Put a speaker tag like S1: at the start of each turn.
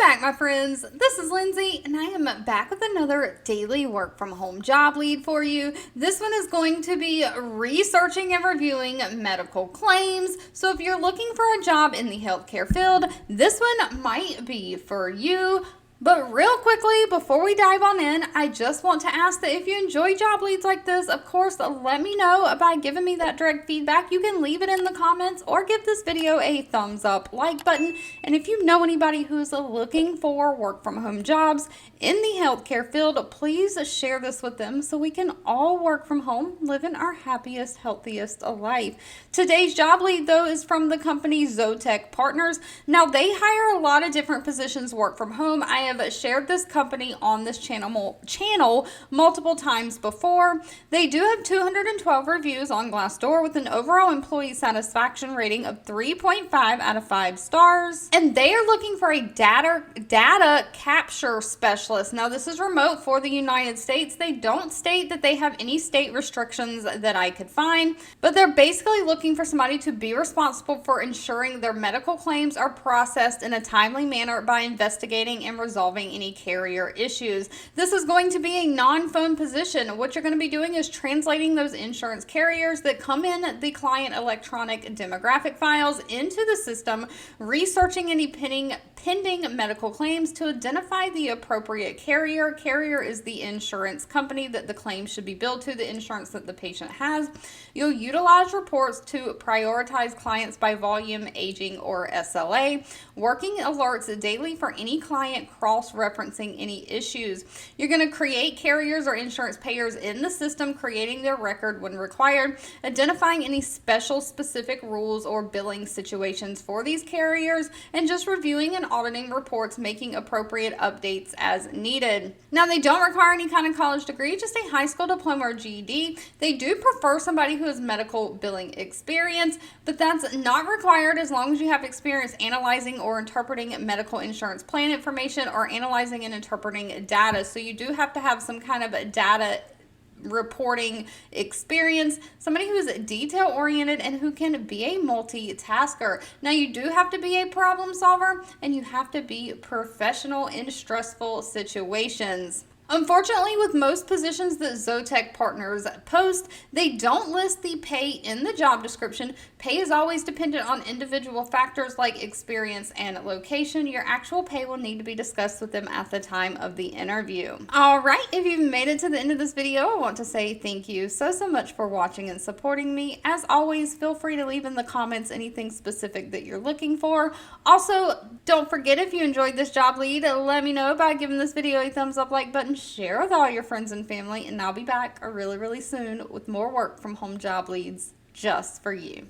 S1: back, my friends. This is Lindsay, and I am back with another daily work from home job lead for you. This one is going to be researching and reviewing medical claims. So if you're looking for a job in the healthcare field, this one might be for you. But real quickly, before we dive on in, I just want to ask that if you enjoy job leads like this, of course, let me know by giving me that direct feedback. You can leave it in the comments or give this video a thumbs up like button. And if you know anybody who's looking for work from home jobs in the healthcare field, please share this with them so we can all work from home, living our happiest, healthiest life. Today's job lead, though, is from the company Zotech Partners. Now, they hire a lot of different positions work from home. I have shared this company on this channel multiple times before. They do have 212 reviews on Glassdoor with an overall employee satisfaction rating of 3.5 out of 5 stars. And they are looking for a data capture specialist. Now, this is remote for the United States. They don't state that they have any state restrictions that I could find, but they're basically looking for somebody to be responsible for ensuring their medical claims are processed in a timely manner by investigating and resolving any carrier issues. This is going to be a non-phone position. What you're going to be doing is translating those insurance carriers that come in the client electronic demographic files into the system, researching any pending medical claims to identify the appropriate carrier. Carrier is the insurance company that the claim should be billed to, the insurance that the patient has. You'll utilize reports to prioritize clients by volume, aging, or SLA, working alerts daily for any client cross-referencing any issues. You're going to create carriers or insurance payers in the system, creating their record when required, identifying any specific rules or billing situations for these carriers, and just reviewing and auditing reports, making appropriate updates as needed. Now, they don't require any kind of college degree, just a high school diploma or GED. They do prefer somebody who has medical billing experience, but that's not required as long as you have experience analyzing or interpreting medical insurance plan information or analyzing and interpreting data. So you do have to have some kind of data reporting experience, somebody who is detail oriented and who can be a multitasker. Now, you do have to be a problem solver and you have to be professional in stressful situations. Unfortunately, with most positions that Zotech Partners post, they don't list the pay in the job description. Pay is always dependent on individual factors like experience and location. Your actual pay will need to be discussed with them at the time of the interview. All right, if you've made it to the end of this video, I want to say thank you so much for watching and supporting me. As always, feel free to leave in the comments anything specific that you're looking for. Also, don't forget, if you enjoyed this job lead, let me know by giving this video a thumbs up like button, share with all your friends and family, and I'll be back really soon with more work from home job leads just for you.